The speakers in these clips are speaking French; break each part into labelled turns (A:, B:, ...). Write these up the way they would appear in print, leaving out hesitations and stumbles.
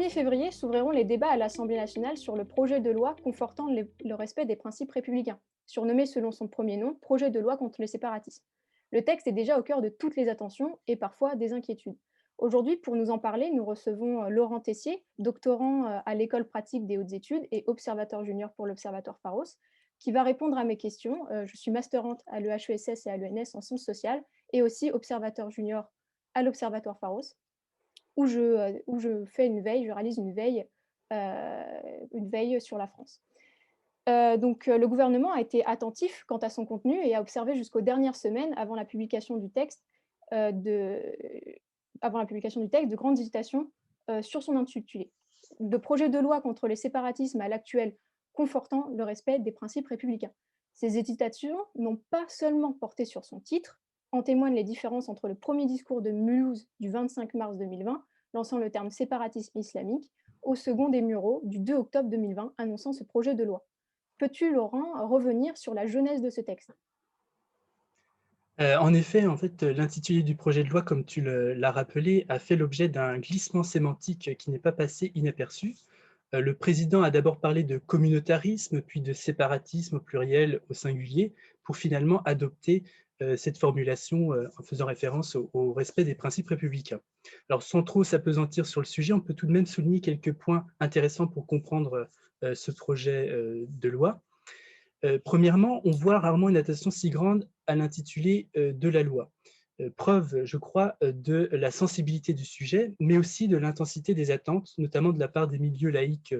A: 1er février s'ouvriront les débats à l'Assemblée nationale sur le projet de loi confortant le respect des principes républicains, surnommé selon son premier nom Projet de loi contre le séparatisme. Le texte est déjà au cœur de toutes les attentions et parfois des inquiétudes. Aujourd'hui, pour nous en parler, nous recevons Laurent Tessier, doctorant à l'École pratique des hautes études et observateur junior pour l'Observatoire Pharos, qui va répondre à mes questions. Je suis masterante à l'EHESS et à l'ENS en sciences sociales et aussi observateur junior à l'Observatoire Pharos où je fais une veille, je réalise une veille sur la France. Le gouvernement a été attentif quant à son contenu et a observé jusqu'aux dernières semaines de avant la publication du texte, de grandes hésitations, sur son intitulé. De projet de loi contre les séparatismes à l'actuel confortant le respect des principes républicains. Ces hésitations n'ont pas seulement porté sur son titre, en témoignent les différences entre le premier discours de Mulhouse du 25 mars 2020, lançant le terme séparatisme islamique, au second des Mureaux du 2 octobre 2020, annonçant ce projet de loi. Peux-tu, Laurent, revenir sur la genèse de ce texte?
B: En effet, l'intitulé du projet de loi, comme tu l'as rappelé, a fait l'objet d'un glissement sémantique qui n'est pas passé inaperçu. Le président a d'abord parlé de communautarisme, puis de séparatisme au pluriel, au singulier, pour finalement adopter cette formulation en faisant référence au respect des principes républicains. Alors, sans trop s'appesantir sur le sujet, on peut tout de même souligner quelques points intéressants pour comprendre ce projet de loi. Premièrement, on voit rarement une attention si grande à l'intitulé de la loi. Preuve, je crois, de la sensibilité du sujet, mais aussi de l'intensité des attentes, notamment de la part des milieux laïcs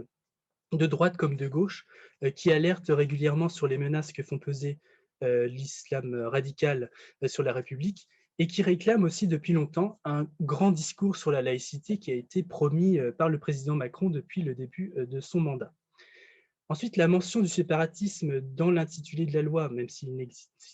B: de droite comme de gauche, qui alertent régulièrement sur les menaces que font peser l'islam radical sur la République et qui réclament aussi depuis longtemps un grand discours sur la laïcité qui a été promis par le président Macron depuis le début de son mandat. Ensuite, la mention du séparatisme dans l'intitulé de la loi, même si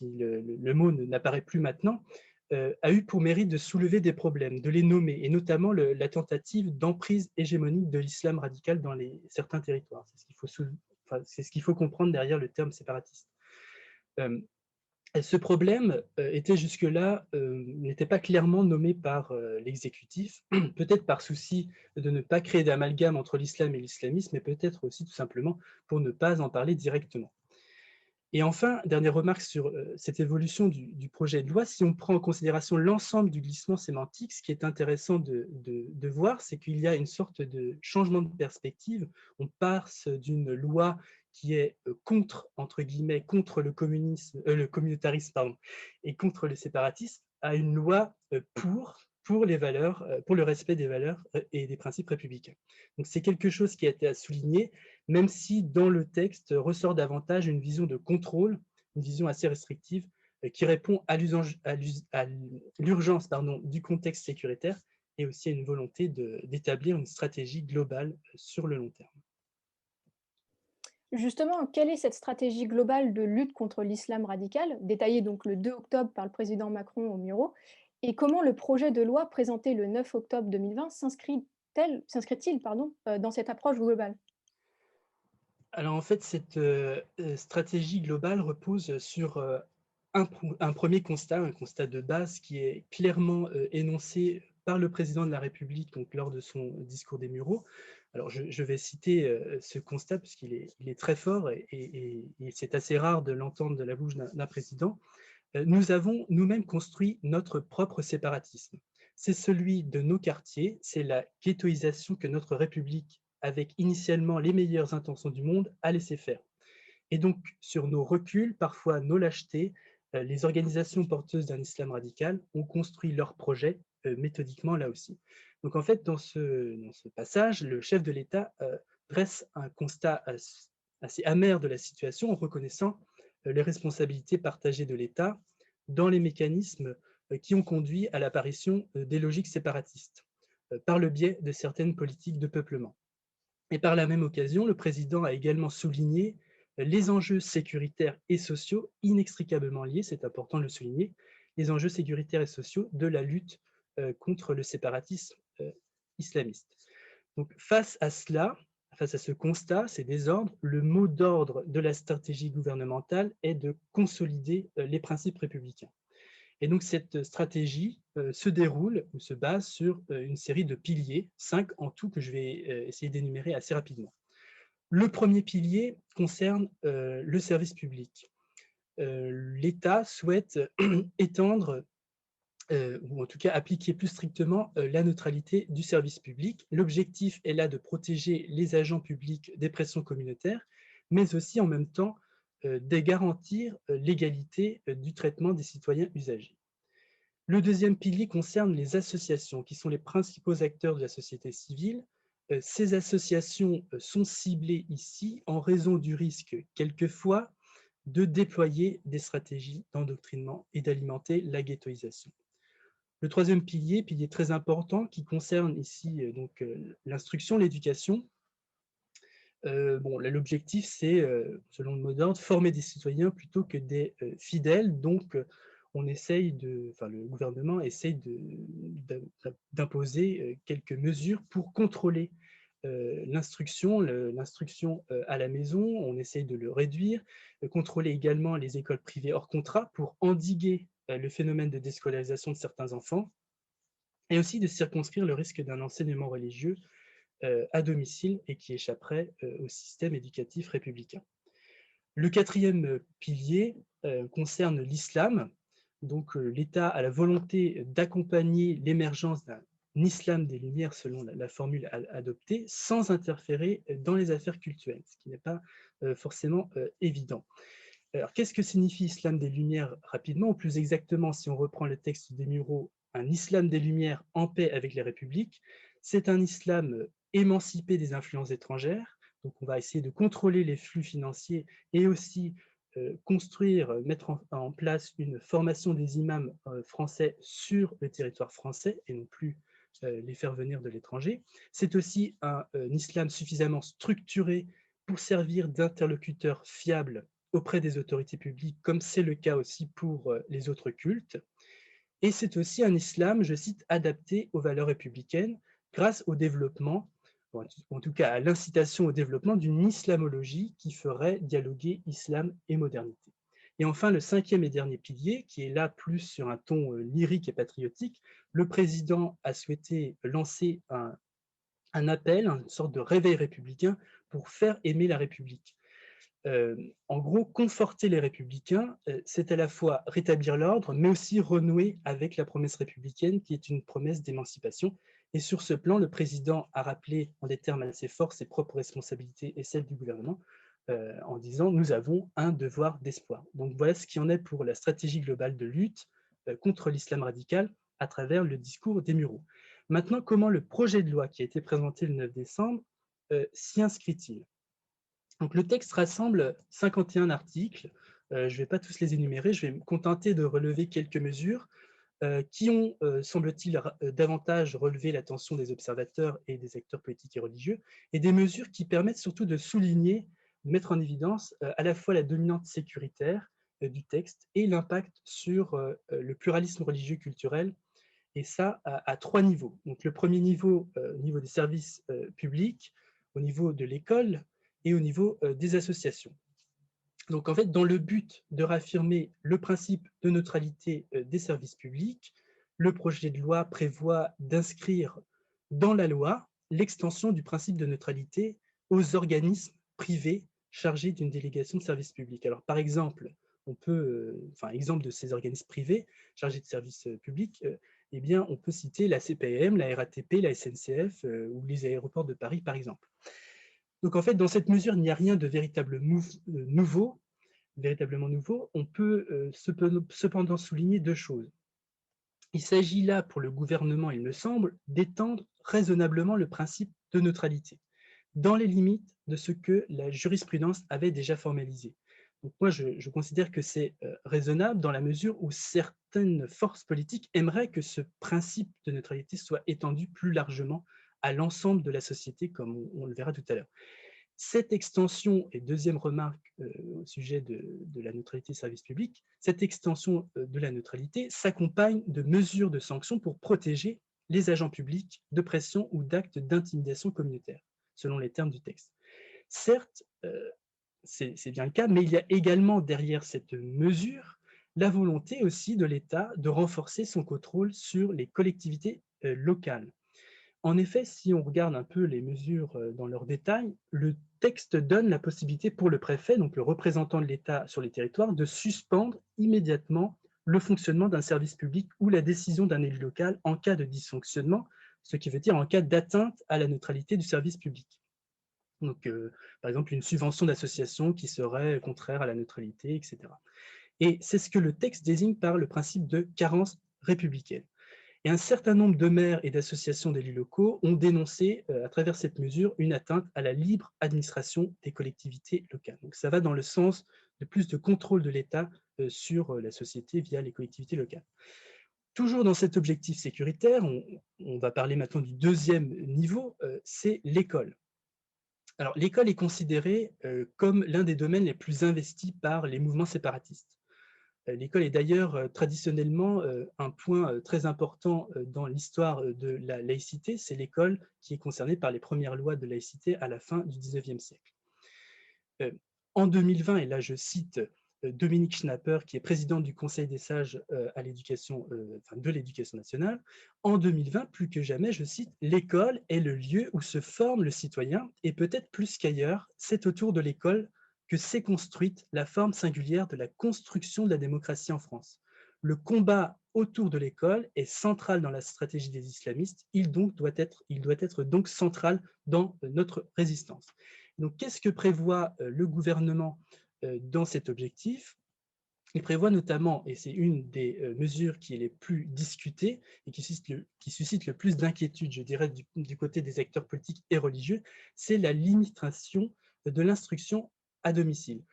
B: le mot n'apparaît plus maintenant, a eu pour mérite de soulever des problèmes, de les nommer, et notamment la tentative d'emprise hégémonique de l'islam radical dans certains territoires. C'est ce qu'il faut comprendre derrière le terme séparatiste. Euh, Ce problème était jusque-là, n'était pas clairement nommé par l'exécutif, peut-être par souci de ne pas créer d'amalgame entre l'islam et l'islamisme, mais peut-être aussi tout simplement pour ne pas en parler directement. Et enfin, dernière remarque sur cette évolution du projet de loi, si on prend en considération l'ensemble du glissement sémantique, ce qui est intéressant de voir, c'est qu'il y a une sorte de changement de perspective. On passe d'une loi qui est contre, entre guillemets, contre le communautarisme, pardon, et contre le séparatisme, à une loi pour les valeurs, pour le respect des valeurs et des principes républicains. Donc c'est quelque chose qui a été à souligner, même si dans le texte ressort davantage une vision de contrôle, une vision assez restrictive, qui répond à l'urgence du contexte sécuritaire et aussi à une volonté d'établir une stratégie globale sur le long terme.
A: Justement, quelle est cette stratégie globale de lutte contre l'islam radical, détaillée donc le 2 octobre par le président Macron au Muro, et comment le projet de loi présenté le 9 octobre 2020 s'inscrit-il dans cette approche globale?
B: Alors en fait, cette stratégie globale repose sur un premier constat, un constat de base qui est clairement énoncé par le président de la République donc, lors de son discours des Mureaux. Alors je vais citer ce constat il est très fort et c'est assez rare de l'entendre de la bouche d'un président. Nous avons nous-mêmes construit notre propre séparatisme. C'est celui de nos quartiers, c'est la ghettoisation que notre République, avec initialement les meilleures intentions du monde, a laissé faire. Et donc, sur nos reculs, parfois nos lâchetés, les organisations porteuses d'un islam radical ont construit leur projet méthodiquement là aussi. Donc en fait, dans ce passage, le chef de l'État dresse un constat assez amer de la situation en reconnaissant les responsabilités partagées de l'État dans les mécanismes qui ont conduit à l'apparition des logiques séparatistes par le biais de certaines politiques de peuplement. Et par la même occasion, le président a également souligné les enjeux sécuritaires et sociaux inextricablement liés, c'est important de le souligner, les enjeux sécuritaires et sociaux de la lutte contre le séparatisme islamiste. Donc face à cela, face à ce constat, ces désordres, le mot d'ordre de la stratégie gouvernementale est de consolider les principes républicains. Et donc cette stratégie se déroule ou se base sur une série de piliers, 5 en tout, que je vais essayer d'énumérer assez rapidement. Le premier pilier concerne le service public. L'État souhaite étendre ou en tout cas appliquer plus strictement la neutralité du service public. L'objectif est là de protéger les agents publics des pressions communautaires, mais aussi en même temps de garantir l'égalité du traitement des citoyens usagers. Le deuxième pilier concerne les associations, qui sont les principaux acteurs de la société civile. Ces associations sont ciblées ici en raison du risque, quelquefois, de déployer des stratégies d'endoctrinement et d'alimenter la ghettoisation. Le troisième pilier, pilier très important, qui concerne ici l'instruction, l'éducation. Bon, l'objectif, c'est, selon le mot d'ordre, former des citoyens plutôt que des fidèles. Donc, on essaye le gouvernement essaye d'imposer quelques mesures pour contrôler l'instruction à la maison. On essaye de le réduire, contrôler également les écoles privées hors contrat pour endiguer le phénomène de déscolarisation de certains enfants, et aussi de circonscrire le risque d'un enseignement religieux à domicile et qui échapperait au système éducatif républicain. Le quatrième pilier concerne l'islam. Donc l'État a la volonté d'accompagner l'émergence d'un islam des Lumières, selon la formule adoptée, sans interférer dans les affaires cultuelles, ce qui n'est pas forcément évident. Alors, qu'est-ce que signifie islam des Lumières rapidement, ou plus exactement, si on reprend le texte des Mureaux, un islam des Lumières en paix avec les républiques? C'est un islam émancipé des influences étrangères. Donc on va essayer de contrôler les flux financiers et aussi mettre en place une formation des imams français sur le territoire français et non plus les faire venir de l'étranger. C'est aussi un islam suffisamment structuré pour servir d'interlocuteur fiable auprès des autorités publiques, comme c'est le cas aussi pour les autres cultes. Et c'est aussi un islam, je cite, adapté aux valeurs républicaines grâce au développement, en tout cas à l'incitation au développement d'une islamologie qui ferait dialoguer islam et modernité. Et enfin, le cinquième et dernier pilier, qui est là plus sur un ton lyrique et patriotique, le président a souhaité lancer un appel, une sorte de réveil républicain pour faire aimer la République. En gros, conforter les républicains, c'est à la fois rétablir l'ordre, mais aussi renouer avec la promesse républicaine, qui est une promesse d'émancipation. Et sur ce plan, le président a rappelé en des termes assez forts ses propres responsabilités et celles du gouvernement, en disant « nous avons un devoir d'espoir ». Donc voilà ce qui en est pour la stratégie globale de lutte contre l'islam radical à travers le discours des Mureaux. Maintenant, comment le projet de loi qui a été présenté le 9 décembre s'y inscrit-il? Donc, le texte rassemble 51 articles. Je ne vais pas tous les énumérer, je vais me contenter de relever quelques mesures qui ont, semble-t-il, davantage relevé l'attention des observateurs et des acteurs politiques et religieux, et des mesures qui permettent surtout de souligner, de mettre en évidence à la fois la dominante sécuritaire du texte et l'impact sur le pluralisme religieux culturel, et ça à 3 niveaux. Donc, le premier niveau, au niveau des services publics, au niveau de l'école, et au niveau des associations. Donc en fait, dans le but de réaffirmer le principe de neutralité des services publics, le projet de loi prévoit d'inscrire dans la loi l'extension du principe de neutralité aux organismes privés chargés d'une délégation de service public. Alors par exemple, exemple de ces organismes privés chargés de services publics, eh bien, on peut citer la CPM, la RATP, la SNCF ou les aéroports de Paris, par exemple. Donc en fait, dans cette mesure, il n'y a rien de véritablement nouveau. On peut cependant souligner deux choses. Il s'agit là, pour le gouvernement, il me semble, d'étendre raisonnablement le principe de neutralité, dans les limites de ce que la jurisprudence avait déjà formalisé. Donc moi, je considère que c'est raisonnable dans la mesure où certaines forces politiques aimeraient que ce principe de neutralité soit étendu plus largement à l'ensemble de la société, comme on le verra tout à l'heure. Cette extension, et deuxième remarque au sujet de la neutralité des services publics, cette extension de la neutralité s'accompagne de mesures de sanctions pour protéger les agents publics de pression ou d'actes d'intimidation communautaire, selon les termes du texte. Certes, c'est bien le cas, mais il y a également derrière cette mesure la volonté aussi de l'État de renforcer son contrôle sur les collectivités locales. En effet, si on regarde un peu les mesures dans leurs détails, le texte donne la possibilité pour le préfet, donc le représentant de l'État sur les territoires, de suspendre immédiatement le fonctionnement d'un service public ou la décision d'un élu local en cas de dysfonctionnement, ce qui veut dire en cas d'atteinte à la neutralité du service public. Donc, par exemple, une subvention d'association qui serait contraire à la neutralité, etc. Et c'est ce que le texte désigne par le principe de carence républicaine. Et un certain nombre de maires et d'associations d'élus locaux ont dénoncé, à travers cette mesure, une atteinte à la libre administration des collectivités locales. Donc ça va dans le sens de plus de contrôle de l'État sur la société via les collectivités locales. Toujours dans cet objectif sécuritaire, on va parler maintenant du deuxième niveau, c'est l'école. Alors l'école est considérée comme l'un des domaines les plus investis par les mouvements séparatistes. L'école est d'ailleurs traditionnellement un point très important dans l'histoire de la laïcité. C'est l'école qui est concernée par les premières lois de laïcité à la fin du XIXe siècle. Euh, En 2020, et là je cite Dominique Schnapper, qui est président du Conseil des sages à l'éducation, de l'éducation nationale, en 2020, plus que jamais, je cite, l'école est le lieu où se forme le citoyen, et peut-être plus qu'ailleurs, c'est autour de l'école que s'est construite la forme singulière de la construction de la démocratie en France. Le combat autour de l'école est central dans la stratégie des islamistes, il doit être donc central dans notre résistance. Donc, qu'est-ce que prévoit le gouvernement dans cet objectif? Il prévoit notamment, et c'est une des mesures qui est les plus discutées et qui suscite le plus d'inquiétude, je dirais, du côté des acteurs politiques et religieux, c'est la limitation de l'instruction à domicile.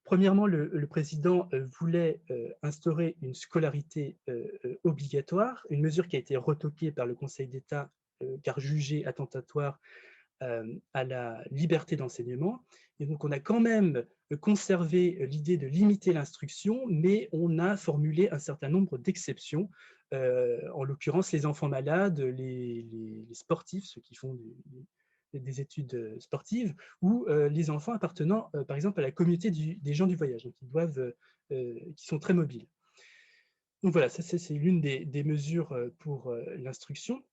B: Premièrement, le président voulait instaurer une scolarité obligatoire, une mesure qui a été retoquée par le Conseil d'État car jugée attentatoire à la liberté d'enseignement. Et donc, on a quand même conservé l'idée de limiter l'instruction, mais on a formulé un certain nombre d'exceptions, en l'occurrence les enfants malades, les sportifs, ceux qui font des études sportives, ou les enfants appartenant, par exemple, à la communauté des gens du voyage, donc qui sont très mobiles. Donc voilà, ça c'est l'une des mesures pour l'instruction.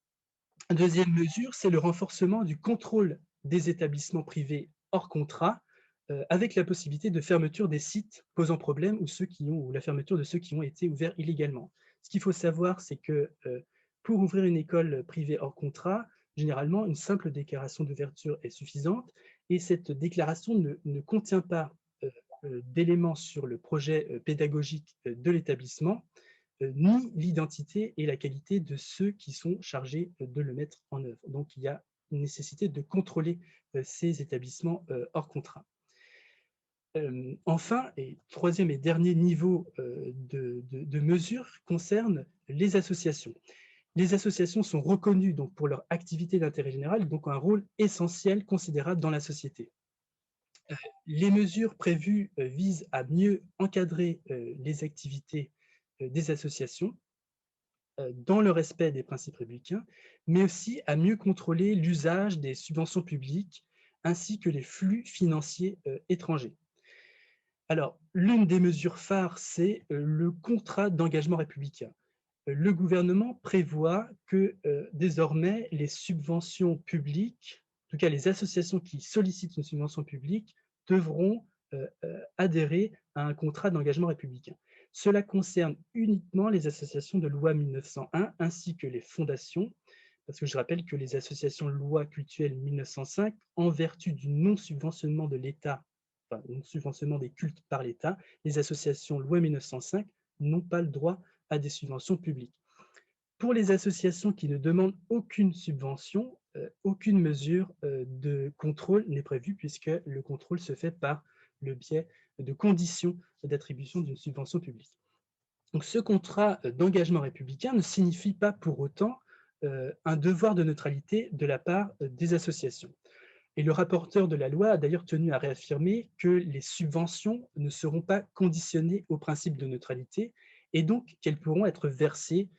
B: Deuxième mesure, c'est le renforcement du contrôle des établissements privés hors contrat, avec la possibilité de fermeture des sites posant problème ou la fermeture de ceux qui ont été ouverts illégalement. Ce qu'il faut savoir, c'est que pour ouvrir une école privée hors contrat, généralement, une simple déclaration d'ouverture est suffisante et cette déclaration ne contient pas d'éléments sur le projet pédagogique de l'établissement, ni l'identité et la qualité de ceux qui sont chargés de le mettre en œuvre. Donc, il y a une nécessité de contrôler ces établissements hors contrat. Enfin, et troisième et dernier niveau de mesure concerne les associations. Les associations sont reconnues donc, pour leur activité d'intérêt général, donc ont un rôle essentiel, considérable dans la société. Les mesures prévues visent à mieux encadrer les activités des associations, dans le respect des principes républicains, mais aussi à mieux contrôler l'usage des subventions publiques ainsi que les flux financiers étrangers. Alors, l'une des mesures phares, c'est le contrat d'engagement républicain. Le gouvernement prévoit que désormais, les subventions publiques, en tout cas les associations qui sollicitent une subvention publique, devront adhérer à un contrat d'engagement républicain. Cela concerne uniquement les associations de loi 1901 ainsi que les fondations, parce que je rappelle que les associations de loi cultuelle 1905, en vertu du non-subventionnement de l'État, enfin, non-subventionnement des cultes par l'État, les associations loi 1905 n'ont pas le droit à des subventions publiques. Pour les associations qui ne demandent aucune subvention, aucune mesure de contrôle n'est prévue puisque le contrôle se fait par le biais de conditions d'attribution d'une subvention publique. Donc ce contrat d'engagement républicain ne signifie pas pour autant un devoir de neutralité de la part des associations. Et le rapporteur de la loi a d'ailleurs tenu à réaffirmer que les subventions ne seront pas conditionnées au principe de neutralité et donc qu'elles pourront être versées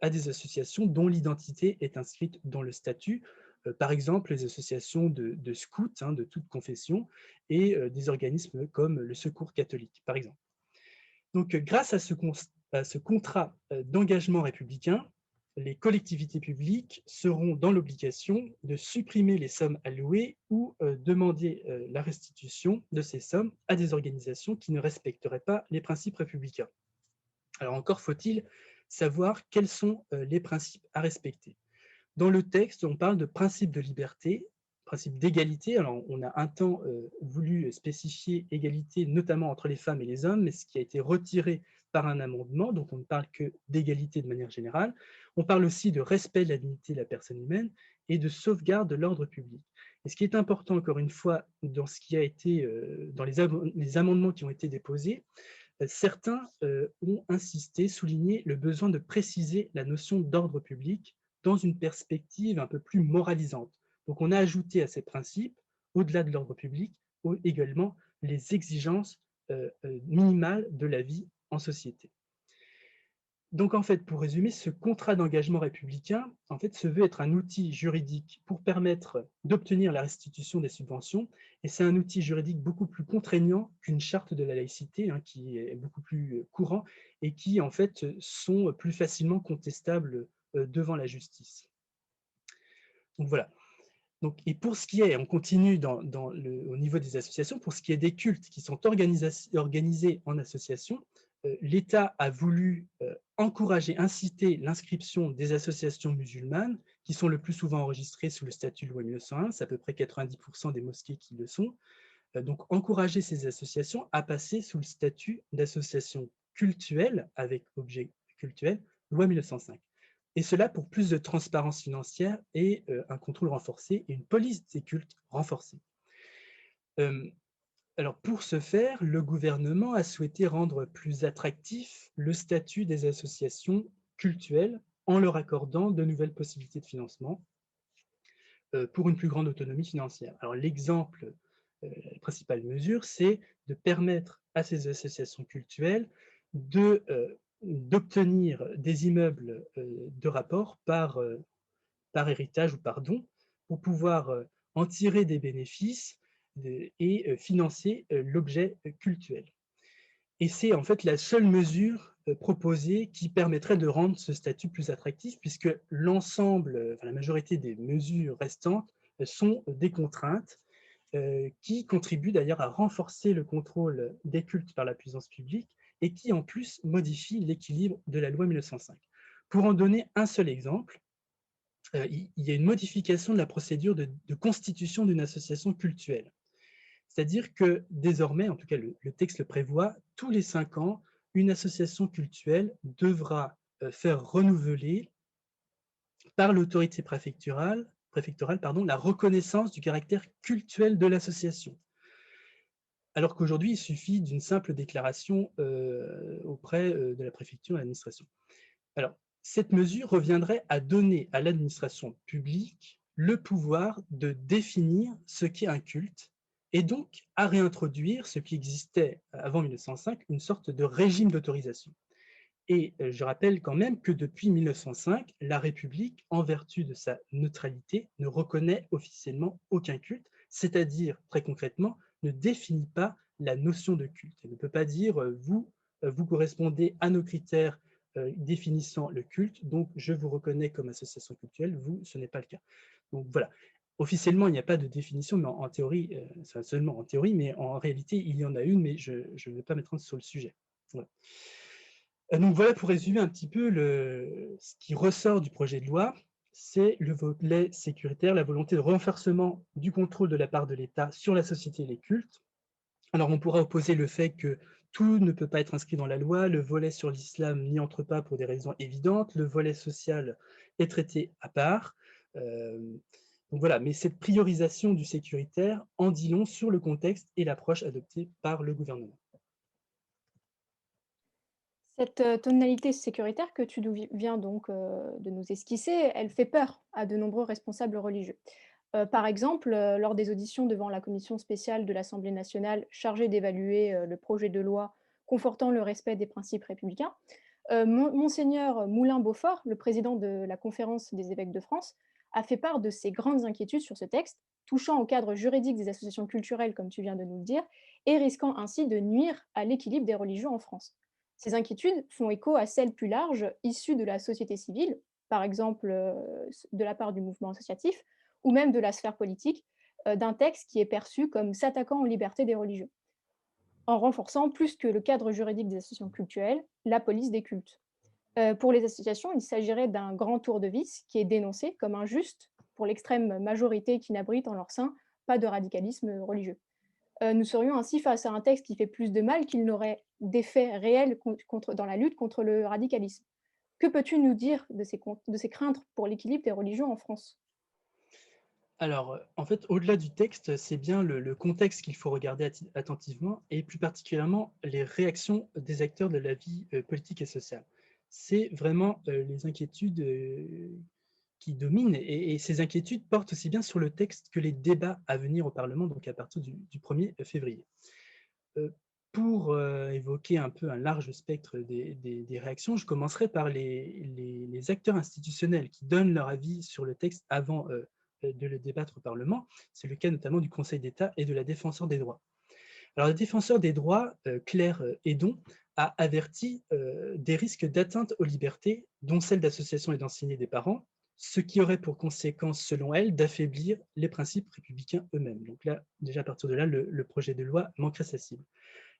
B: à des associations dont l'identité est inscrite dans le statut, par exemple les associations de scouts de toute confession et des organismes comme le Secours catholique, par exemple. Donc, grâce à ce contrat d'engagement républicain, les collectivités publiques seront dans l'obligation de supprimer les sommes allouées ou demander la restitution de ces sommes à des organisations qui ne respecteraient pas les principes républicains. Alors encore faut-il savoir quels sont les principes à respecter. Dans le texte, on parle de principe de liberté, principe d'égalité. Alors, on a un temps voulu spécifier égalité, notamment entre les femmes et les hommes, mais ce qui a été retiré par un amendement, donc on ne parle que d'égalité de manière générale. On parle aussi de respect de la dignité de la personne humaine et de sauvegarde de l'ordre public. Et ce qui est important, encore une fois, dans ce qui a été, dans les amendements qui ont été déposés, certains ont insisté, souligné le besoin de préciser la notion d'ordre public dans une perspective un peu plus moralisante. Donc on a ajouté à ces principes, au-delà de l'ordre public, également les exigences minimales de la vie en société. Donc en fait, pour résumer, ce contrat d'engagement républicain en fait, se veut être un outil juridique pour permettre d'obtenir la restitution des subventions, et c'est un outil juridique beaucoup plus contraignant qu'une charte de la laïcité, hein, qui est beaucoup plus courant et qui en fait sont plus facilement contestables devant la justice. Donc voilà. Donc, et pour ce qui est, on continue au niveau des associations, pour ce qui est des cultes qui sont organisés en association, l'État a voulu encourager, inciter l'inscription des associations musulmanes, qui sont le plus souvent enregistrées sous le statut de loi 1901, c'est à peu près 90% des mosquées qui le sont, donc encourager ces associations à passer sous le statut d'association cultuelle, avec objet cultuel, loi 1905. Et cela pour plus de transparence financière et un contrôle renforcé et une police des cultes renforcée. Alors pour ce faire, le gouvernement a souhaité rendre plus attractif le statut des associations cultuelles en leur accordant de nouvelles possibilités de financement pour une plus grande autonomie financière. Alors l'exemple, la principale mesure, c'est de permettre à ces associations cultuelles d'obtenir des immeubles de rapport par héritage ou par don pour pouvoir en tirer des bénéfices et financer l'objet cultuel. Et c'est en fait la seule mesure proposée qui permettrait de rendre ce statut plus attractif, puisque l'ensemble, enfin, la majorité des mesures restantes sont des contraintes qui contribuent d'ailleurs à renforcer le contrôle des cultes par la puissance publique et qui en plus modifient l'équilibre de la loi 1905. Pour en donner un seul exemple, il y a une modification de la procédure de constitution d'une association cultuelle. C'est-à-dire que désormais, en tout cas le texte le prévoit, tous les 5 ans, une association cultuelle devra faire renouveler par l'autorité préfectorale la reconnaissance du caractère cultuel de l'association. Alors qu'aujourd'hui, il suffit d'une simple déclaration auprès de la préfecture et de l'administration. Alors, cette mesure reviendrait à donner à l'administration publique le pouvoir de définir ce qu'est un culte et donc à réintroduire ce qui existait avant 1905, une sorte de régime d'autorisation. Et je rappelle quand même que depuis 1905, la République, en vertu de sa neutralité, ne reconnaît officiellement aucun culte, c'est-à-dire, très concrètement, ne définit pas la notion de culte. Elle ne peut pas dire vous correspondez à nos critères définissant le culte, donc je vous reconnais comme association culturelle, vous, ce n'est pas le cas. Donc voilà. Officiellement, il n'y a pas de définition, mais en théorie, seulement en théorie, mais en réalité, il y en a une, mais je ne vais pas m'étendre sur le sujet. Voilà. Donc voilà pour résumer un petit peu ce qui ressort du projet de loi, c'est le volet sécuritaire, la volonté de renforcement du contrôle de la part de l'État sur la société et les cultes. Alors on pourra opposer le fait que tout ne peut pas être inscrit dans la loi, le volet sur l'islam n'y entre pas pour des raisons évidentes, le volet social est traité à part. Donc voilà, mais cette priorisation du sécuritaire en dit long sur le contexte et l'approche adoptée par le gouvernement.
A: Cette tonalité sécuritaire que tu viens donc de nous esquisser, elle fait peur à de nombreux responsables religieux. Par exemple, lors des auditions devant la commission spéciale de l'Assemblée nationale chargée d'évaluer le projet de loi confortant le respect des principes républicains, Monseigneur Moulin-Beaufort, le président de la Conférence des évêques de France, a fait part de ses grandes inquiétudes sur ce texte, touchant au cadre juridique des associations culturelles, comme tu viens de nous le dire, et risquant ainsi de nuire à l'équilibre des religions en France. Ces inquiétudes font écho à celles plus larges issues de la société civile, par exemple de la part du mouvement associatif, ou même de la sphère politique, d'un texte qui est perçu comme s'attaquant aux libertés des religions, en renforçant plus que le cadre juridique des associations cultuelles, la police des cultes. Pour les associations, il s'agirait d'un grand tour de vis qui est dénoncé comme injuste pour l'extrême majorité qui n'abrite en leur sein pas de radicalisme religieux. Nous serions ainsi face à un texte qui fait plus de mal qu'il n'aurait d'effet réel dans la lutte contre le radicalisme. Que peux-tu nous dire de ces craintes pour l'équilibre des religions en France?
B: Alors, en fait, au-delà du texte, c'est bien le contexte qu'il faut regarder attentivement et plus particulièrement les réactions des acteurs de la vie, politique et sociale. C'est vraiment, les inquiétudes, qui dominent et ces inquiétudes portent aussi bien sur le texte que les débats à venir au parlement, donc à partir du 1er février. Heu, pour, évoquer un peu un large spectre des réactions, je commencerai par les acteurs institutionnels qui donnent leur avis sur le texte avant, de le débattre au parlement. C'est le cas notamment du Conseil d'État et de la Défenseure des droits. Alors la Défenseure des droits, Claire, Hédon, a averti, des risques d'atteinte aux libertés, dont celle d'association et d'enseigner des parents, ce qui aurait pour conséquence, selon elle, d'affaiblir les principes républicains eux-mêmes. Donc là, déjà à partir de là, le projet de loi manquerait sa cible.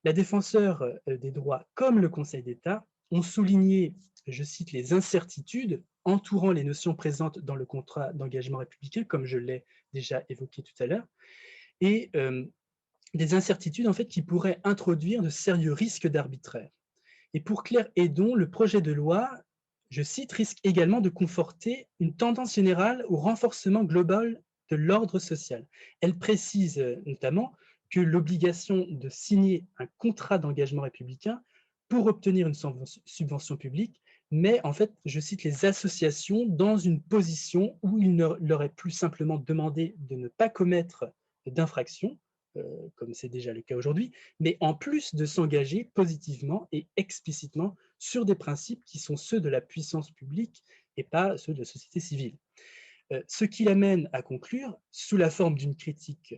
B: La Défenseure, des droits comme le Conseil d'État ont souligné, je cite, «les incertitudes entourant les notions présentes dans le contrat d'engagement républicain», comme je l'ai déjà évoqué tout à l'heure, et des incertitudes en fait qui pourraient introduire de sérieux risques d'arbitraire. Et pour Claire Hédon, le projet de loi, je cite, risque également de conforter une tendance générale au renforcement global de l'ordre social. Elle précise notamment que l'obligation de signer un contrat d'engagement républicain pour obtenir une subvention publique met en fait, je cite, les associations dans une position où il leur est plus simplement demandé de ne pas commettre d'infraction, comme c'est déjà le cas aujourd'hui, mais en plus de s'engager positivement et explicitement sur des principes qui sont ceux de la puissance publique et pas ceux de la société civile. Ce qui l'amène à conclure, sous la forme d'une critique,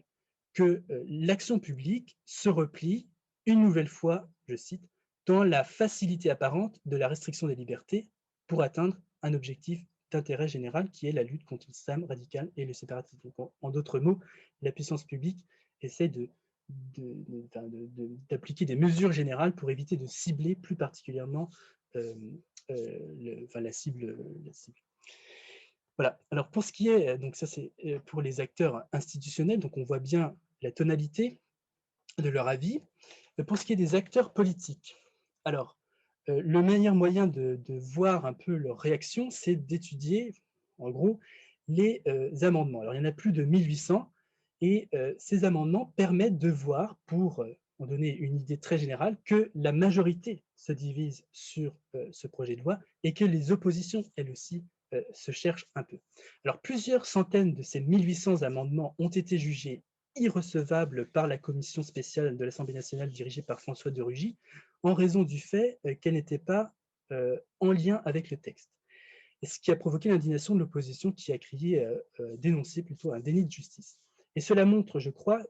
B: que l'action publique se replie une nouvelle fois, je cite, dans la facilité apparente de la restriction des libertés pour atteindre un objectif d'intérêt général qui est la lutte contre l'islam radical et le séparatisme. Donc, en d'autres mots, la puissance publique essaie d'appliquer des mesures générales pour éviter de cibler plus particulièrement la cible. Voilà. Alors pour ce qui est, donc ça c'est pour les acteurs institutionnels, donc on voit bien la tonalité de leur avis. Pour ce qui est des acteurs politiques, alors le meilleur moyen de voir un peu leur réaction, c'est d'étudier, en gros, les amendements. Alors il y en a plus de 1800 et ces amendements permettent de voir, pour en donner une idée très générale, que la majorité se divise sur ce projet de loi et que les oppositions, elles aussi, se cherchent un peu. Alors plusieurs centaines de ces 1800 amendements ont été jugés irrecevables par la commission spéciale de l'Assemblée nationale dirigée par François de Rugy, en raison du fait qu'elle n'était pas en lien avec le texte. Et ce qui a provoqué l'indignation de l'opposition qui a crié, dénoncé plutôt un déni de justice. Et cela montre, je crois,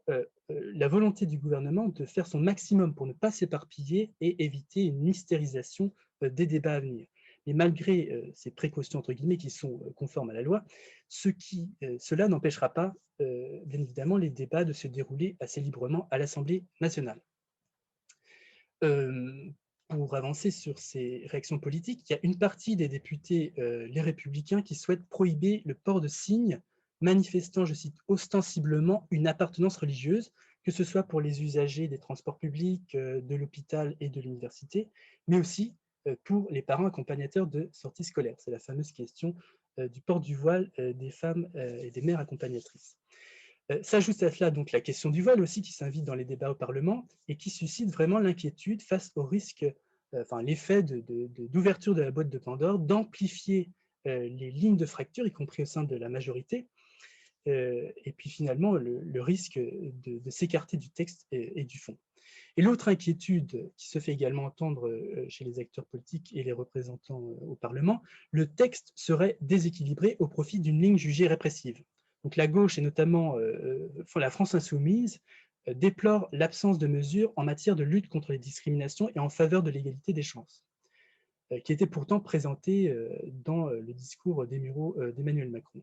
B: la volonté du gouvernement de faire son maximum pour ne pas s'éparpiller et éviter une hystérisation des débats à venir. Mais malgré ces précautions, entre guillemets, qui sont conformes à la loi, cela n'empêchera pas, bien évidemment, les débats de se dérouler assez librement à l'Assemblée nationale. Pour avancer sur ces réactions politiques, il y a une partie des députés, les Républicains, qui souhaitent prohiber le port de signes manifestant, je cite, ostensiblement une appartenance religieuse, que ce soit pour les usagers des transports publics, de l'hôpital et de l'université, mais aussi pour les parents accompagnateurs de sorties scolaires. C'est la fameuse question du port du voile des femmes et des mères accompagnatrices. S'ajoute à cela donc la question du voile aussi qui s'invite dans les débats au Parlement et qui suscite vraiment l'inquiétude face au risque, enfin l'effet d'ouverture de la boîte de Pandore, d'amplifier les lignes de fracture, y compris au sein de la majorité, et puis finalement le risque de s'écarter du texte et du fond. Et l'autre inquiétude qui se fait également entendre chez les acteurs politiques et les représentants au Parlement, le texte serait déséquilibré au profit d'une ligne jugée répressive. Donc la gauche et notamment la France insoumise déplore l'absence de mesures en matière de lutte contre les discriminations et en faveur de l'égalité des chances, qui était pourtant présenté dans le discours d'Emmanuel Macron.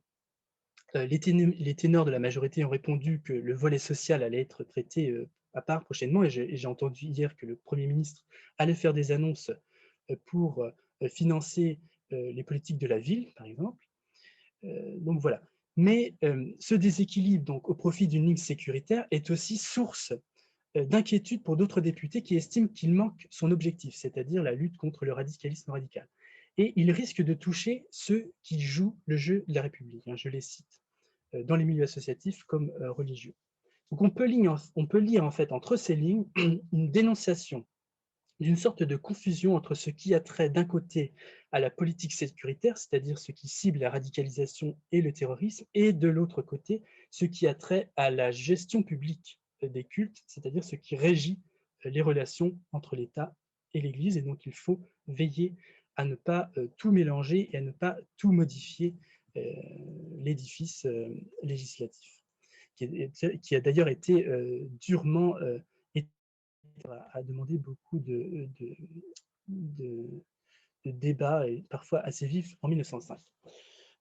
B: Les ténors de la majorité ont répondu que le volet social allait être traité à part prochainement, et j'ai entendu hier que le Premier ministre allait faire des annonces pour financer les politiques de la ville, par exemple. Donc voilà. Mais ce déséquilibre donc, au profit d'une ligne sécuritaire est aussi source d'inquiétude pour d'autres députés qui estiment qu'il manque son objectif, c'est-à-dire la lutte contre le radicalisme radical. Et il risque de toucher ceux qui jouent le jeu de la République, hein, je les cite, dans les milieux associatifs comme religieux. Donc on peut lire en fait entre ces lignes une dénonciation d'une sorte de confusion entre ce qui a trait d'un côté à la politique sécuritaire, c'est-à-dire ce qui cible la radicalisation et le terrorisme, et de l'autre côté, ce qui a trait à la gestion publique des cultes, c'est-à-dire ce qui régit les relations entre l'État et l'Église, et donc il faut veiller à ne pas tout mélanger et à ne pas tout modifier l'édifice législatif, qui a d'ailleurs été durement a demandé beaucoup de débats, et parfois assez vifs, en 1905.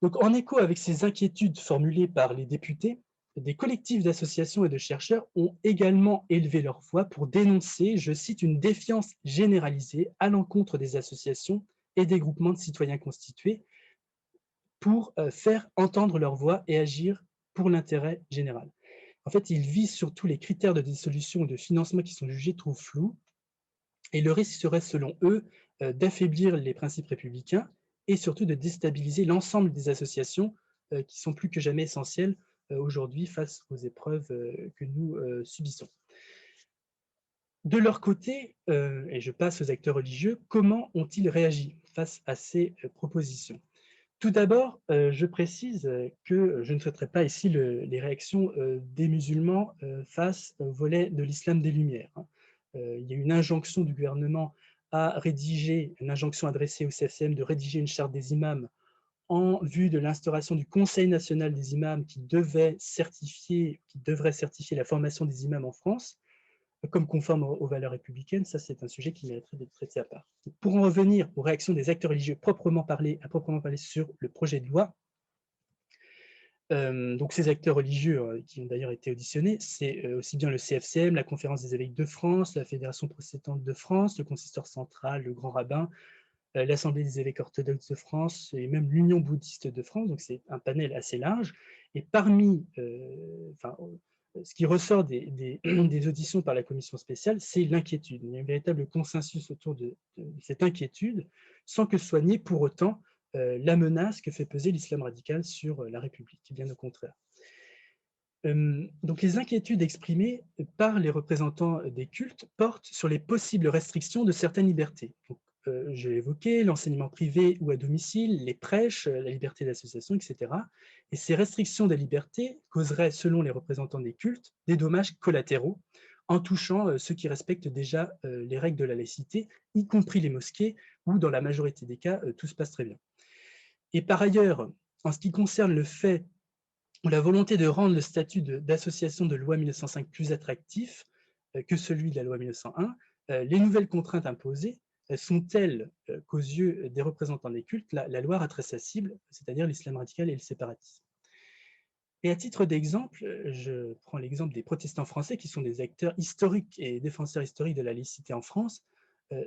B: Donc, en écho avec ces inquiétudes formulées par les députés, des collectifs d'associations et de chercheurs ont également élevé leur voix pour dénoncer, je cite, une défiance généralisée à l'encontre des associations et des groupements de citoyens constitués pour faire entendre leur voix et agir pour l'intérêt général. En fait, ils visent surtout les critères de dissolution ou de financement qui sont jugés trop flous, et le risque serait, selon eux, d'affaiblir les principes républicains et surtout de déstabiliser l'ensemble des associations qui sont plus que jamais essentielles aujourd'hui face aux épreuves que nous subissons. De leur côté, et je passe aux acteurs religieux, comment ont-ils réagi face à ces propositions? Tout d'abord, je précise que je ne souhaiterais pas ici les réactions des musulmans face au volet de l'islam des Lumières, hein. Il y a une injonction du gouvernement à rédiger, une injonction adressée au CFCM de rédiger une charte des imams en vue de l'instauration du Conseil national des imams qui devrait certifier la formation des imams en France comme conforme aux valeurs républicaines. Ça, c'est un sujet qui mériterait d'être traité à part. Pour en revenir aux réactions des acteurs religieux à proprement parler sur le projet de loi, donc ces acteurs religieux qui ont d'ailleurs été auditionnés, c'est aussi bien le CFCM, la Conférence des évêques de France, la Fédération protestante de France, le consistoire central, le grand rabbin, l'Assemblée des évêques orthodoxes de France et même l'Union bouddhiste de France. Donc c'est un panel assez large. Et parmi, ce qui ressort des auditions par la commission spéciale, c'est l'inquiétude. Il y a un véritable consensus autour de cette inquiétude, sans que soit niée pour autant la menace que fait peser l'islam radical sur la République, bien au contraire. Donc les inquiétudes exprimées par les représentants des cultes portent sur les possibles restrictions de certaines libertés. Donc, j'ai évoqué l'enseignement privé ou à domicile, les prêches, la liberté d'association, etc. Et ces restrictions des libertés causeraient, selon les représentants des cultes, des dommages collatéraux en touchant ceux qui respectent déjà les règles de la laïcité, y compris les mosquées, où dans la majorité des cas, tout se passe très bien. Et par ailleurs, en ce qui concerne le fait ou la volonté de rendre le statut d'association de loi 1905 plus attractif que celui de la loi 1901, les nouvelles contraintes imposées sont telles qu'aux yeux des représentants des cultes, la loi rattrape sa cible, c'est-à-dire l'islam radical et le séparatisme. Et à titre d'exemple, je prends l'exemple des protestants français qui sont des acteurs historiques et défenseurs historiques de la laïcité en France.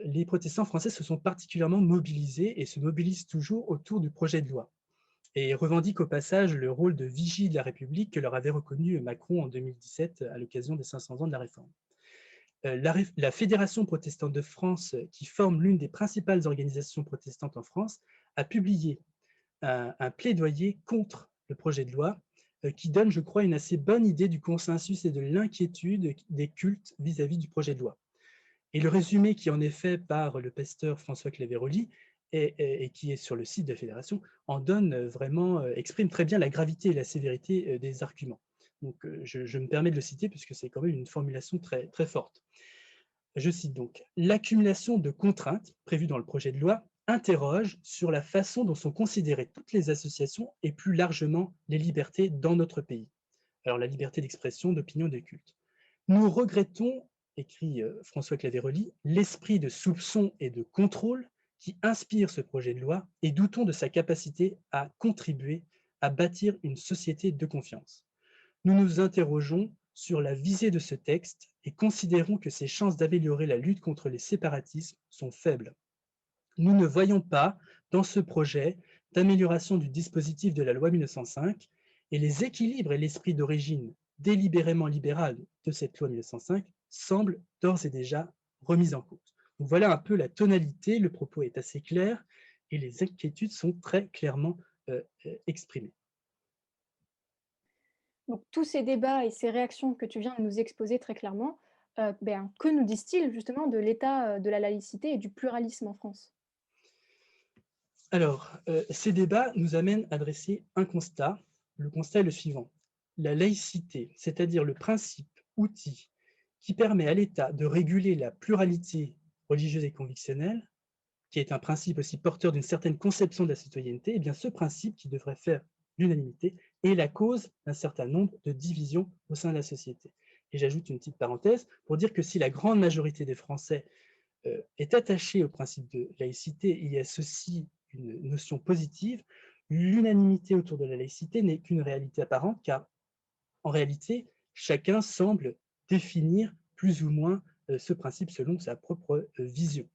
B: Les protestants français se sont particulièrement mobilisés et se mobilisent toujours autour du projet de loi, et revendique au passage le rôle de vigie de la République que leur avait reconnu Macron en 2017 à l'occasion des 500 ans de la Réforme. La Fédération protestante de France, qui forme l'une des principales organisations protestantes en France, a publié un plaidoyer contre le projet de loi qui donne, je crois, une assez bonne idée du consensus et de l'inquiétude des cultes vis-à-vis du projet de loi. Et le résumé qui en est fait par le pasteur François Claveroli et qui est sur le site de la Fédération en donne vraiment, exprime très bien la gravité et la sévérité des arguments. Donc je me permets de le citer puisque c'est quand même une formulation très, très forte. Je cite donc: l'accumulation de contraintes prévues dans le projet de loi interroge sur la façon dont sont considérées toutes les associations et plus largement les libertés dans notre pays. Alors la liberté d'expression, d'opinion et de culte. Nous regrettons, écrit François Claveroli, l'esprit de soupçon et de contrôle qui inspire ce projet de loi et doutons de sa capacité à contribuer à bâtir une société de confiance. Nous nous interrogeons sur la visée de ce texte et considérons que ses chances d'améliorer la lutte contre les séparatismes sont faibles. Nous ne voyons pas dans ce projet d'amélioration du dispositif de la loi 1905 et les équilibres et l'esprit d'origine délibérément libéral de cette loi 1905 semblent d'ores et déjà remis en cause. Donc voilà un peu la tonalité, le propos est assez clair et les inquiétudes sont très clairement exprimées.
A: Donc tous ces débats et ces réactions que tu viens de nous exposer très clairement, que nous disent-ils justement de l'état, de la laïcité et du pluralisme en France?
B: Alors, ces débats nous amènent à dresser un constat. Le constat est le suivant. La laïcité, c'est-à-dire le principe, outil, qui permet à l'État de réguler la pluralité religieuse et convictionnelle, qui est un principe aussi porteur d'une certaine conception de la citoyenneté, eh bien ce principe qui devrait faire l'unanimité est la cause d'un certain nombre de divisions au sein de la société. Et j'ajoute une petite parenthèse pour dire que si la grande majorité des Français est attachée au principe de laïcité et y associe une notion positive, l'unanimité autour de la laïcité n'est qu'une réalité apparente, car en réalité, chacun semble définir plus ou moins ce principe selon sa propre vision.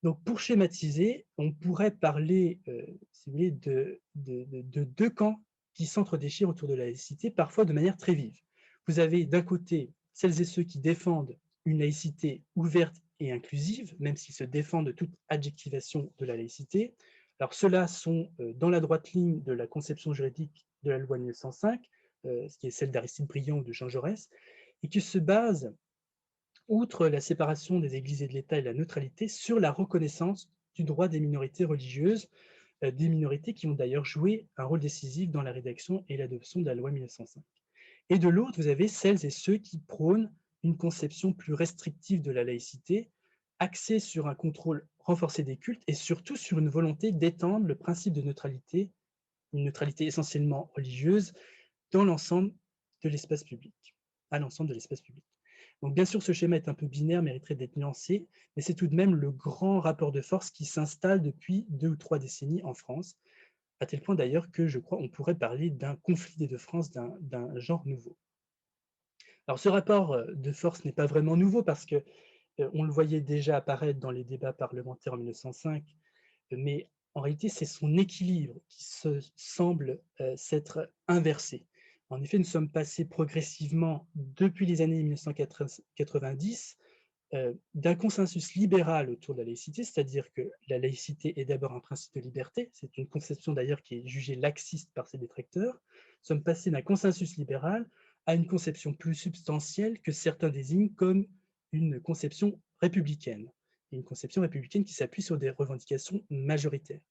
B: Donc, pour schématiser, on pourrait parler, si vous voulez, de deux camps qui s'entre-déchirent autour de la laïcité, parfois de manière très vive. Vous avez d'un côté celles et ceux qui défendent une laïcité ouverte et inclusive, même s'ils se défendent de toute adjectivation de la laïcité. Alors, ceux-là sont dans la droite ligne de la conception juridique de la loi 1905, ce qui est celle d'Aristide Briand ou de Jean Jaurès, et qui se base outre la séparation des églises et de l'État et la neutralité, sur la reconnaissance du droit des minorités religieuses, des minorités qui ont d'ailleurs joué un rôle décisif dans la rédaction et l'adoption de la loi 1905. Et de l'autre, vous avez celles et ceux qui prônent une conception plus restrictive de la laïcité, axée sur un contrôle renforcé des cultes et surtout sur une volonté d'étendre le principe de neutralité, une neutralité essentiellement religieuse, dans l'ensemble de l'espace public, à l'ensemble de l'espace public. Donc bien sûr, ce schéma est un peu binaire, mériterait d'être nuancé, mais c'est tout de même le grand rapport de force qui s'installe depuis 2 ou 3 décennies en France, à tel point d'ailleurs que je crois on pourrait parler d'un conflit des deux France, d'un genre nouveau. Alors ce rapport de force n'est pas vraiment nouveau parce que on le voyait déjà apparaître dans les débats parlementaires en 1905, mais en réalité, c'est son équilibre qui semble s'être inversé. En effet, nous sommes passés progressivement, depuis les années 1990, d'un consensus libéral autour de la laïcité, c'est-à-dire que la laïcité est d'abord un principe de liberté, c'est une conception d'ailleurs qui est jugée laxiste par ses détracteurs. Nous sommes passés d'un consensus libéral à une conception plus substantielle que certains désignent comme une conception républicaine, une conception républicaine qui s'appuie sur des revendications majoritaires.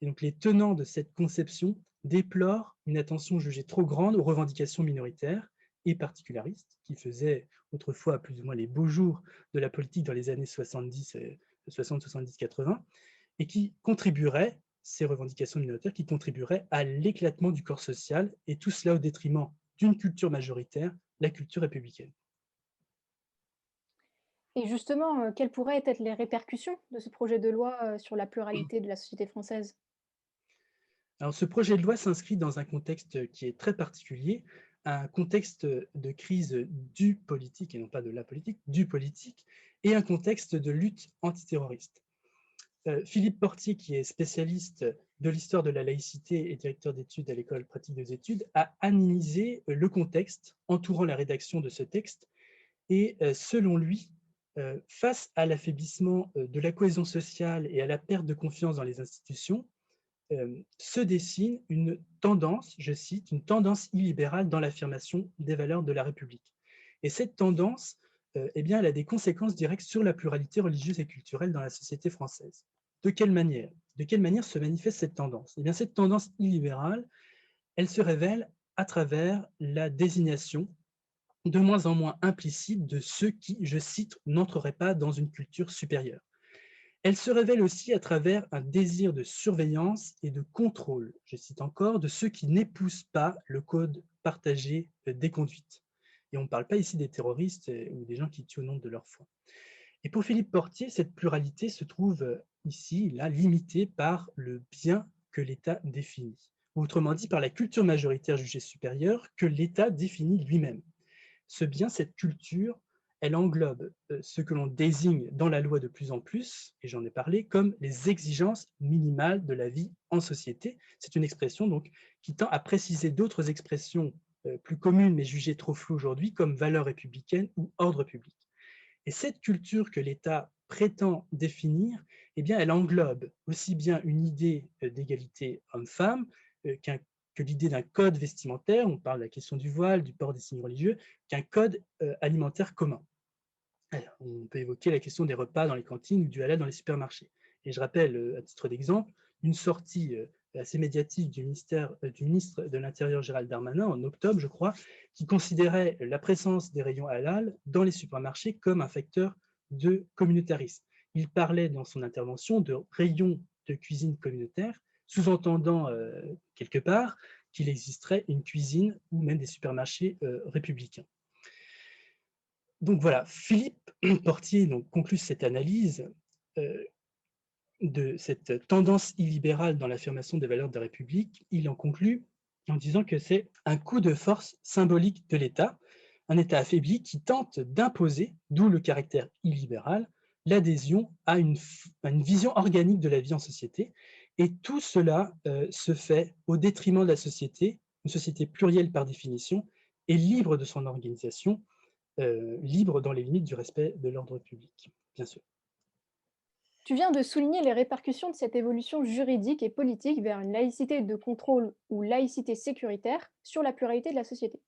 B: Et donc les tenants de cette conception déplorent une attention jugée trop grande aux revendications minoritaires et particularistes, qui faisaient autrefois plus ou moins les beaux jours de la politique dans les années 70, 60, 70, 80, et qui contribueraient, ces revendications minoritaires, qui contribueraient à l'éclatement du corps social, et tout cela au détriment d'une culture majoritaire, la culture républicaine.
A: Et justement, quelles pourraient être les répercussions de ce projet de loi, sur la pluralité de la société française?
B: Alors, ce projet de loi s'inscrit dans un contexte qui est très particulier, un contexte de crise du politique, et non pas de la politique, du politique, et un contexte de lutte antiterroriste. Philippe Portier, qui est spécialiste de l'histoire de la laïcité et directeur d'études à l'École pratique des études, a analysé le contexte entourant la rédaction de ce texte et selon lui, face à l'affaiblissement de la cohésion sociale et à la perte de confiance dans les institutions, se dessine une tendance, je cite, une tendance illibérale dans l'affirmation des valeurs de la République. Et cette tendance, eh bien, elle a des conséquences directes sur la pluralité religieuse et culturelle dans la société française. De quelle manière? De quelle manière se manifeste cette tendance? Eh bien, cette tendance illibérale, elle se révèle à travers la désignation de moins en moins implicite de ceux qui, je cite, n'entreraient pas dans une culture supérieure. Elle se révèle aussi à travers un désir de surveillance et de contrôle, je cite encore, de ceux qui n'épousent pas le code partagé des conduites. Et on ne parle pas ici des terroristes ou des gens qui tuent au nom de leur foi. Et pour Philippe Portier, cette pluralité se trouve ici, là, limitée par le bien que l'État définit. Ou autrement dit, par la culture majoritaire jugée supérieure que l'État définit lui-même. Ce bien, cette culture, elle englobe ce que l'on désigne dans la loi de plus en plus, et j'en ai parlé, comme les exigences minimales de la vie en société. C'est une expression donc qui tend à préciser d'autres expressions plus communes mais jugées trop floues aujourd'hui, comme valeurs républicaines ou ordre public. Et cette culture que l'État prétend définir, eh bien, elle englobe aussi bien une idée d'égalité homme-femme que l'idée d'un code vestimentaire, on parle de la question du voile, du port des signes religieux, qu'un code alimentaire commun. Alors, on peut évoquer la question des repas dans les cantines ou du halal dans les supermarchés. Et je rappelle, à titre d'exemple, une sortie assez médiatique du ministre de l'Intérieur Gérald Darmanin en octobre, je crois, qui considérait la présence des rayons halal dans les supermarchés comme un facteur de communautarisme. Il parlait dans son intervention de rayons de cuisine communautaire, sous-entendant quelque part qu'il existerait une cuisine ou même des supermarchés républicains. Donc voilà, Philippe Portier donc, conclut cette analyse de cette tendance illibérale dans l'affirmation des valeurs de la République. Il en conclut en disant que c'est un coup de force symbolique de l'État, un État affaibli qui tente d'imposer, d'où le caractère illibéral, l'adhésion à une vision organique de la vie en société. Et tout cela se fait au détriment de la société, une société plurielle par définition, et libre de son organisation, libre dans les limites du respect de l'ordre public, bien sûr.
A: Tu viens de souligner les répercussions de cette évolution juridique et politique vers une laïcité de contrôle ou laïcité sécuritaire sur la pluralité de la société.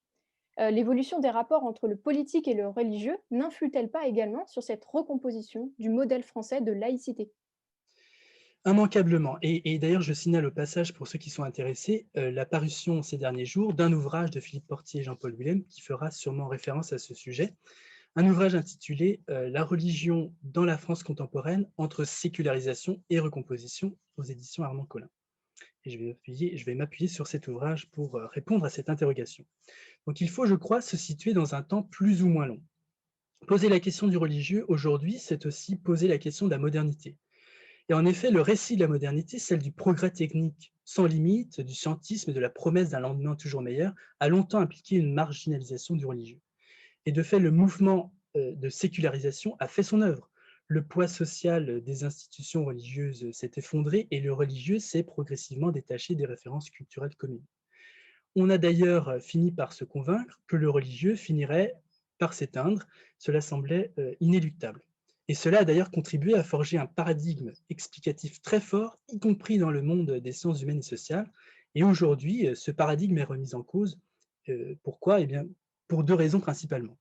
A: L'évolution des rapports entre le politique et le religieux n'influe-t-elle pas également sur cette recomposition du modèle français de laïcité?
B: Immanquablement. Et d'ailleurs, je signale au passage, pour ceux qui sont intéressés, la parution ces derniers jours d'un ouvrage de Philippe Portier et Jean-Paul Willem qui fera sûrement référence à ce sujet. Un ouvrage intitulé La religion dans la France contemporaine entre sécularisation et recomposition aux éditions Armand Collin. Et je vais m'appuyer sur cet ouvrage pour répondre à cette interrogation. Donc il faut, je crois, se situer dans un temps plus ou moins long. Poser la question du religieux aujourd'hui, c'est aussi poser la question de la modernité. Et en effet, le récit de la modernité, celle du progrès technique sans limite, du scientisme et de la promesse d'un lendemain toujours meilleur, a longtemps impliqué une marginalisation du religieux. Et de fait, le mouvement de sécularisation a fait son œuvre. Le poids social des institutions religieuses s'est effondré et le religieux s'est progressivement détaché des références culturelles communes. On a d'ailleurs fini par se convaincre que le religieux finirait par s'éteindre. Cela semblait inéluctable. Et cela a d'ailleurs contribué à forger un paradigme explicatif très fort, y compris dans le monde des sciences humaines et sociales. Et aujourd'hui, ce paradigme est remis en cause. Pourquoi? Eh bien, pour deux raisons principalement.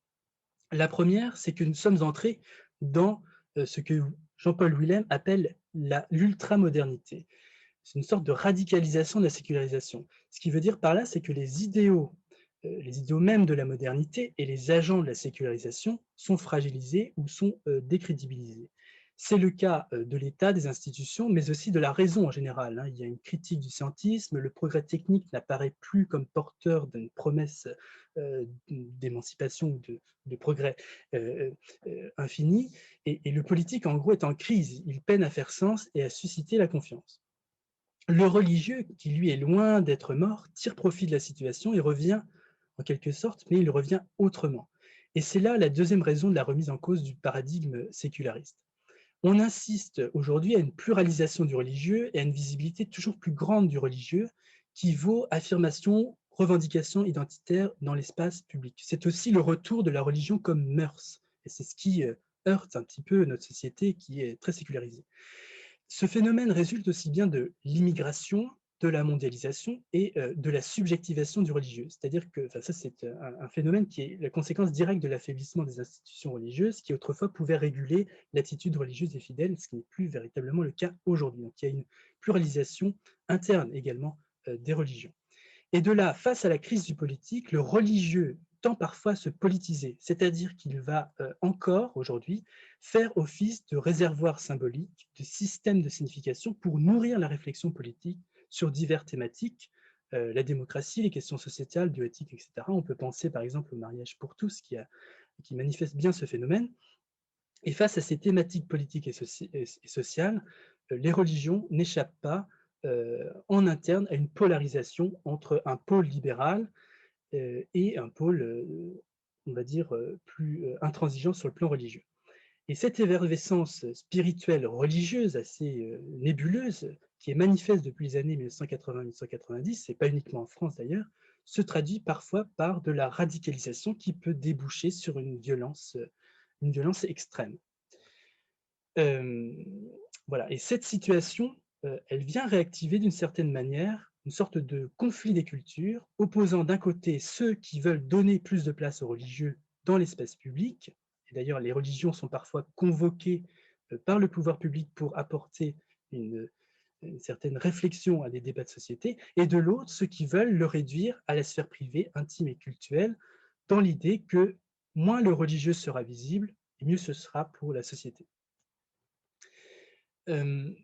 B: La première, c'est que nous sommes entrés dans ce que Jean-Paul Willem appelle l'ultramodernité. C'est une sorte de radicalisation de la sécularisation. Ce qui veut dire par là, c'est que les idéaux mêmes de la modernité et les agents de la sécularisation sont fragilisés ou sont décrédibilisés. C'est le cas de l'État, des institutions, mais aussi de la raison en général, hein. Il y a une critique du scientisme, le progrès technique n'apparaît plus comme porteur d'une promesse d'émancipation ou de progrès infini, et le politique, en gros, est en crise. Il peine à faire sens et à susciter la confiance. Le religieux, qui lui est loin d'être mort, tire profit de la situation et revient en quelque sorte, mais il revient autrement. Et c'est là la deuxième raison de la remise en cause du paradigme séculariste. On insiste aujourd'hui à une pluralisation du religieux et à une visibilité toujours plus grande du religieux qui vaut affirmation, revendication identitaire dans l'espace public. C'est aussi le retour de la religion comme mœurs. Et c'est ce qui heurte un petit peu notre société qui est très sécularisée. Ce phénomène résulte aussi bien de l'immigration, de la mondialisation et de la subjectivation du religieux. C'est-à-dire que ça, c'est un phénomène qui est la conséquence directe de l'affaiblissement des institutions religieuses qui autrefois pouvaient réguler l'attitude religieuse des fidèles, ce qui n'est plus véritablement le cas aujourd'hui. Donc il y a une pluralisation interne également des religions. Et de là, face à la crise du politique, le religieux tend parfois à se politiser, c'est-à-dire qu'il va encore aujourd'hui faire office de réservoir symbolique, de système de signification pour nourrir la réflexion politique sur diverses thématiques la démocratie, les questions sociétales, bioéthiques, etc. On peut penser par exemple au mariage pour tous qui manifeste bien ce phénomène. Et face à ces thématiques politiques et sociales, les religions n'échappent pas en interne à une polarisation entre un pôle libéral et un pôle, on va dire, plus intransigeant sur le plan religieux. Et cette effervescence spirituelle religieuse assez nébuleuse, qui est manifeste depuis les années 1980-1990, c'est pas uniquement en France d'ailleurs, se traduit parfois par de la radicalisation qui peut déboucher sur une violence extrême. Voilà, et cette situation, elle vient réactiver d'une certaine manière une sorte de conflit des cultures, opposant d'un côté ceux qui veulent donner plus de place aux religieux dans l'espace public, et d'ailleurs les religions sont parfois convoquées par le pouvoir public pour apporter une, une certaine réflexion à des débats de société, et de l'autre ceux qui veulent le réduire à la sphère privée, intime et cultuelle, dans l'idée que moins le religieux sera visible, et mieux ce sera pour la société.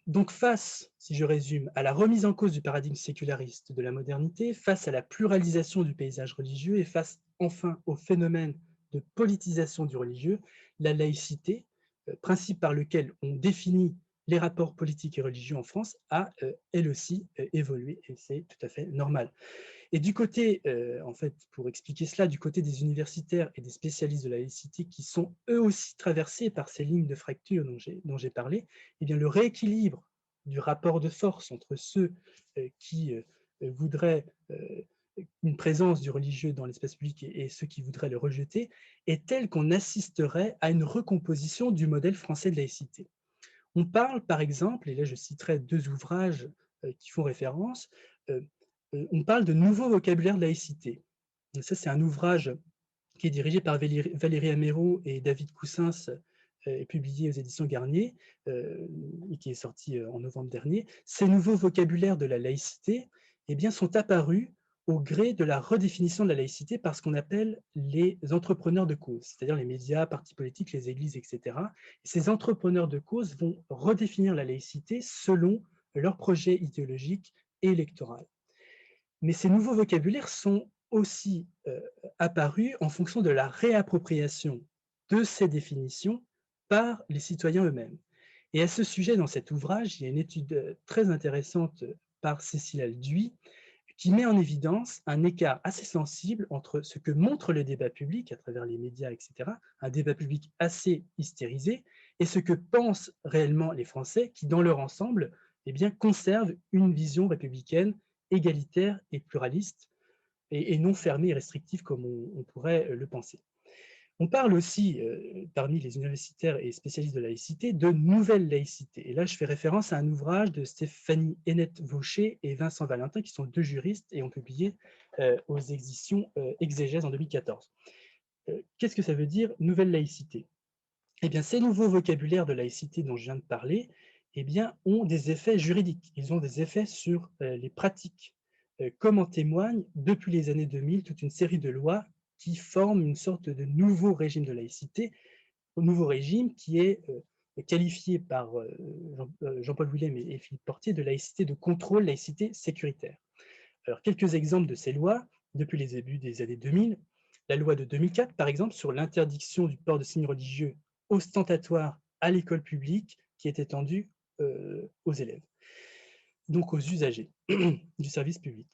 B: Donc face, si je résume, à la remise en cause du paradigme séculariste de la modernité, face à la pluralisation du paysage religieux et face enfin au phénomène de politisation du religieux, la laïcité, principe par lequel on définit les rapports politiques et religieux en France, a elle aussi évolué et c'est tout à fait normal. Et du côté, en fait, pour expliquer cela, du côté des universitaires et des spécialistes de la laïcité qui sont eux aussi traversés par ces lignes de fracture dont j'ai parlé, eh bien, le rééquilibre du rapport de force entre ceux qui voudraient une présence du religieux dans l'espace public et ceux qui voudraient le rejeter est tel qu'on assisterait à une recomposition du modèle français de laïcité. On parle, par exemple, et là je citerai deux ouvrages qui font référence, on parle de nouveau vocabulaire de laïcité. Donc ça, c'est un ouvrage qui est dirigé par Valérie Améro et David Coussins, et publié aux éditions Garnier, et qui est sorti en novembre dernier. Ces nouveaux vocabulaires de la laïcité eh bien, sont apparus au gré de la redéfinition de la laïcité par ce qu'on appelle les entrepreneurs de cause, c'est-à-dire les médias, partis politiques, les églises, etc. Et ces entrepreneurs de cause vont redéfinir la laïcité selon leur projet idéologique et électoral. Mais ces nouveaux vocabulaires sont aussi apparus en fonction de la réappropriation de ces définitions par les citoyens eux-mêmes. Et à ce sujet, dans cet ouvrage, il y a une étude très intéressante par Cécile Alduy qui met en évidence un écart assez sensible entre ce que montre le débat public à travers les médias, etc., un débat public assez hystérisé, et ce que pensent réellement les Français qui, dans leur ensemble, eh bien, conservent une vision républicaine égalitaire et pluraliste, et non fermée et restrictive comme on pourrait le penser. On parle aussi, parmi les universitaires et spécialistes de laïcité, de nouvelle laïcité. Et là, je fais référence à un ouvrage de Stéphanie Hennette-Vaucher et Vincent Valentin, qui sont deux juristes et ont publié aux éditions Exégèse en 2014. Qu'est-ce que ça veut dire, nouvelle laïcité? Eh bien, ces nouveaux vocabulaires de laïcité dont je viens de parler, eh bien, ont des effets juridiques. Ils ont des effets sur les pratiques, comme en témoigne, depuis les années 2000, toute une série de lois qui forment une sorte de nouveau régime de laïcité, un nouveau régime qui est qualifié par Jean-Paul Willem et Philippe Portier de laïcité de contrôle, laïcité sécuritaire. Alors, quelques exemples de ces lois, depuis les débuts des années 2000, la loi de 2004, par exemple, sur l'interdiction du port de signes religieux ostentatoires à l'école publique, qui est étendue aux élèves, donc aux usagers du service public.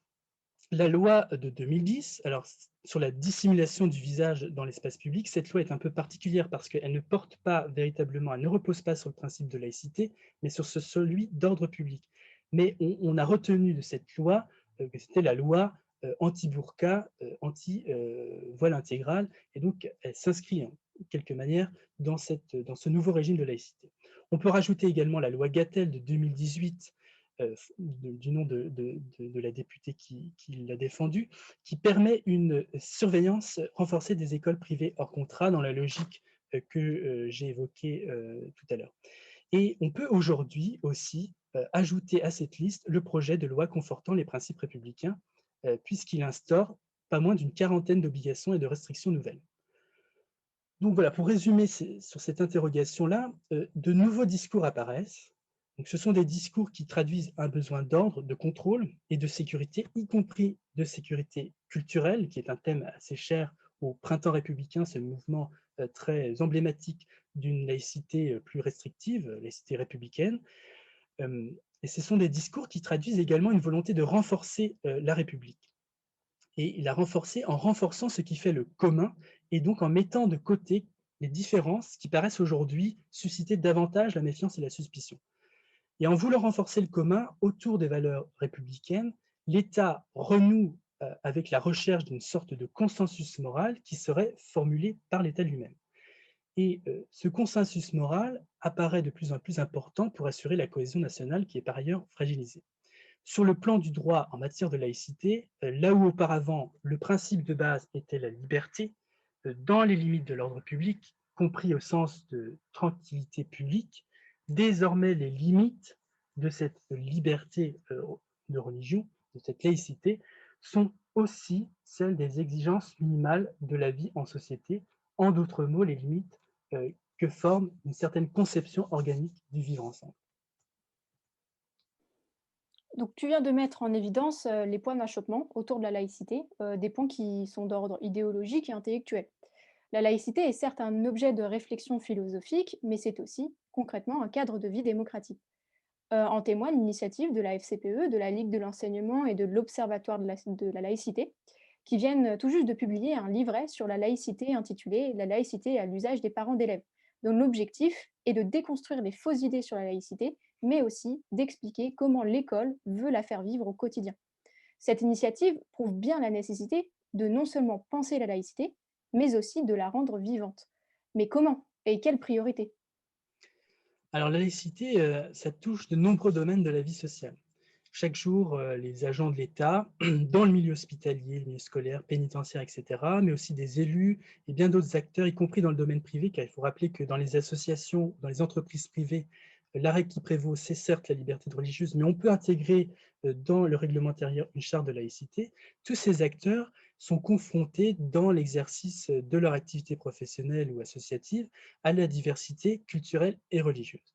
B: La loi de 2010, alors sur la dissimulation du visage dans l'espace public, cette loi est un peu particulière parce qu'elle ne porte pas véritablement, elle ne repose pas sur le principe de laïcité, mais sur celui d'ordre public. Mais on a retenu de cette loi que c'était la loi anti-burqa, anti-voile intégral, et donc elle s'inscrit en quelque manière dans ce nouveau régime de laïcité. On peut rajouter également la loi Gatel de 2018, du nom de la députée qui l'a défendu, qui permet une surveillance renforcée des écoles privées hors contrat dans la logique que j'ai évoquée tout à l'heure. Et on peut aujourd'hui aussi ajouter à cette liste le projet de loi confortant les principes républicains, puisqu'il instaure pas moins d'une quarantaine d'obligations et de restrictions nouvelles. Donc voilà, pour résumer sur cette interrogation-là, de nouveaux discours apparaissent, Donc, ce sont des discours qui traduisent un besoin d'ordre, de contrôle et de sécurité, y compris de sécurité culturelle, qui est un thème assez cher au Printemps républicain, ce mouvement très emblématique d'une laïcité plus restrictive, laïcité républicaine. Et ce sont des discours qui traduisent également une volonté de renforcer la République. Et la renforcer en renforçant ce qui fait le commun et donc en mettant de côté les différences qui paraissent aujourd'hui susciter davantage la méfiance et la suspicion. Et en voulant renforcer le commun autour des valeurs républicaines, l'État renoue avec la recherche d'une sorte de consensus moral qui serait formulé par l'État lui-même. Et ce consensus moral apparaît de plus en plus important pour assurer la cohésion nationale qui est par ailleurs fragilisée. Sur le plan du droit en matière de laïcité, là où auparavant le principe de base était la liberté, dans les limites de l'ordre public, compris au sens de tranquillité publique, désormais les limites de cette liberté de religion, de cette laïcité, sont aussi celles des exigences minimales de la vie en société, en d'autres mots, les limites que forme une certaine conception organique du vivre ensemble.
A: Donc, tu viens de mettre en évidence les points d'achoppement autour de la laïcité, des points qui sont d'ordre idéologique et intellectuel. La laïcité est certes un objet de réflexion philosophique, mais c'est aussi concrètement un cadre de vie démocratique. En témoigne l'initiative de la FCPE, de la Ligue de l'enseignement et de l'Observatoire de la laïcité, qui viennent tout juste de publier un livret sur la laïcité intitulé «La laïcité à l'usage des parents d'élèves», dont l'objectif est de déconstruire les fausses idées sur la laïcité, mais aussi d'expliquer comment l'école veut la faire vivre au quotidien. Cette initiative prouve bien la nécessité de non seulement penser la laïcité, mais aussi de la rendre vivante. Mais comment et quelle priorité?
B: Alors la laïcité, ça touche de nombreux domaines de la vie sociale. Chaque jour, les agents de l'État, dans le milieu hospitalier, le milieu scolaire, pénitentiaire, et cetera, mais aussi des élus et bien d'autres acteurs, y compris dans le domaine privé, car il faut rappeler que dans les associations, dans les entreprises privées, la règle qui prévaut, c'est certes la liberté de religieuse, mais on peut intégrer, dans le règlement intérieur une charte de laïcité. Tous ces acteurs sont confrontés dans l'exercice, de leur activité professionnelle ou associative à la diversité culturelle et religieuse.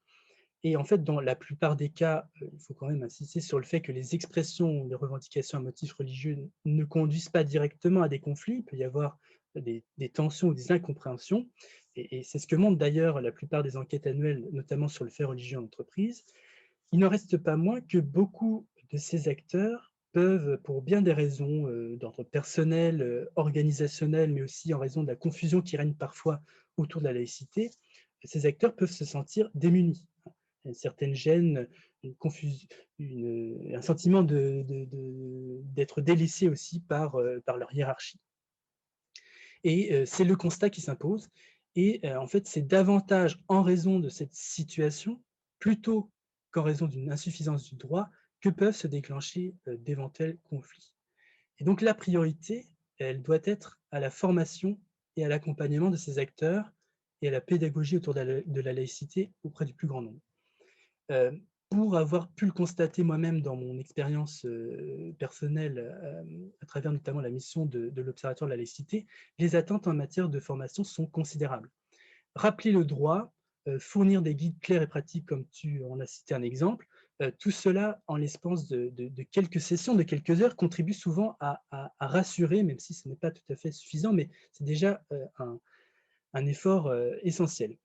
B: Et en fait, dans la plupart des cas, il faut quand même insister sur le fait que les expressions, les revendications à motif religieux ne conduisent pas directement à des conflits. Il peut y avoir des tensions ou des incompréhensions et c'est ce que montrent d'ailleurs la plupart des enquêtes annuelles, notamment sur le fait religieux en entreprise. Il n'en reste pas moins que beaucoup de ces acteurs peuvent, pour bien des raisons, d'ordre personnel, organisationnel, mais aussi en raison de la confusion qui règne parfois autour de la laïcité, ces acteurs peuvent se sentir démunis. Une certaine gêne, une confusion, un sentiment d'être délaissé aussi par leur hiérarchie. Et c'est le constat qui s'impose. Et en fait, c'est davantage en raison de cette situation, plutôt qu'en raison d'une insuffisance du droit, que peuvent se déclencher d'éventuels conflits. Et donc la priorité, elle doit être à la formation et à l'accompagnement de ces acteurs et à la pédagogie autour de la laïcité auprès du plus grand nombre. Pour avoir pu le constater moi-même dans mon expérience, personnelle, à travers notamment la mission de l'Observatoire de la laïcité, les attentes en matière de formation sont considérables. Rappeler le droit, fournir des guides clairs et pratiques comme tu en as cité un exemple, tout cela en l'espace de quelques sessions, de quelques heures, contribue souvent à rassurer, même si ce n'est pas tout à fait suffisant, mais c'est déjà, un effort, essentiel.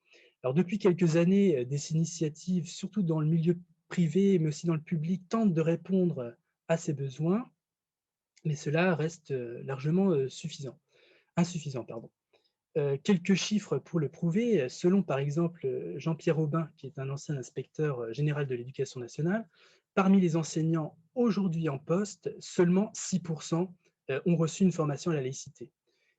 B: Alors depuis quelques années, des initiatives, surtout dans le milieu privé, mais aussi dans le public, tentent de répondre à ces besoins, mais cela reste, largement, insuffisant, pardon. Quelques chiffres pour le prouver. Selon, par exemple, Jean-Pierre Aubin, qui est un ancien inspecteur, général de l'éducation nationale, parmi les enseignants aujourd'hui en poste, seulement 6 ont reçu une formation à la laïcité.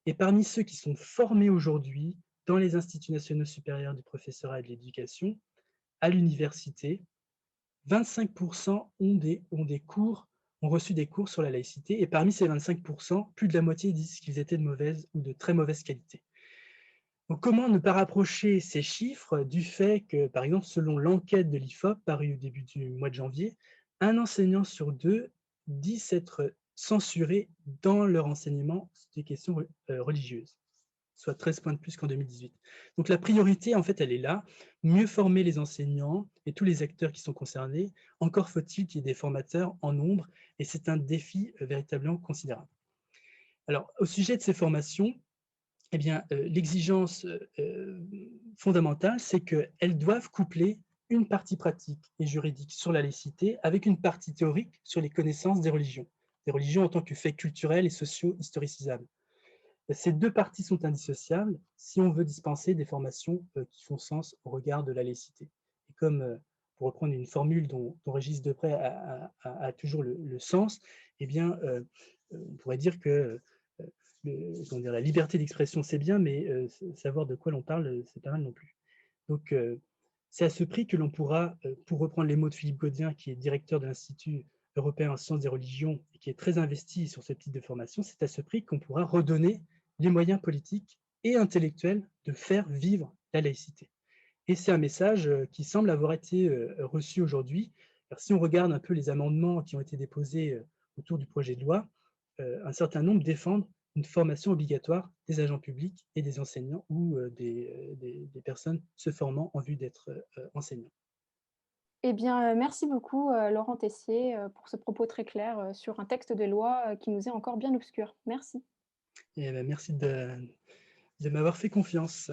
B: Et parmi ceux qui sont formés aujourd'hui dans les instituts nationaux supérieurs du professorat et de l'éducation, à l'université, 25 ont reçu des cours sur la laïcité et parmi ces 25 plus de la moitié disent qu'ils étaient de mauvaise ou de très mauvaise qualité. Donc comment ne pas rapprocher ces chiffres du fait que, par exemple, selon l'enquête de l'IFOP parue au début du mois de janvier, un enseignant sur deux dit s'être censuré dans leur enseignement des questions religieuses. soit 13 points de plus qu'en 2018. Donc la priorité, en fait, elle est là, mieux former les enseignants et tous les acteurs qui sont concernés. Encore faut-il qu'il y ait des formateurs en nombre, et c'est un défi véritablement considérable. Alors, au sujet de ces formations, eh bien, l'exigence fondamentale, c'est qu'elles doivent coupler une partie pratique et juridique sur la laïcité avec une partie théorique sur les connaissances des religions en tant que faits culturels et sociaux historicisables. Ces deux parties sont indissociables si on veut dispenser des formations qui font sens au regard de la laïcité. Et comme, pour reprendre une formule dont Régis Debray a toujours le sens, eh bien, on pourrait dire que comment dire, la liberté d'expression, c'est bien, mais savoir de quoi l'on parle, c'est pas mal non plus. Donc, c'est à ce prix que l'on pourra, pour reprendre les mots de Philippe Gaudien, qui est directeur de l'Institut européen en sciences des religions et qui est très investi sur ce type de formation, c'est à ce prix qu'on pourra redonner les moyens politiques et intellectuels de faire vivre la laïcité. Et c'est un message qui semble avoir été reçu aujourd'hui. Alors, si on regarde un peu les amendements qui ont été déposés autour du projet de loi, un certain nombre défendent une formation obligatoire des agents publics et des enseignants ou des personnes se formant en vue d'être enseignants.
A: Eh bien, merci beaucoup, Laurent Tessier, pour ce propos très clair, sur un texte de loi, qui nous est encore bien obscur. Merci.
B: Et merci de m'avoir fait confiance.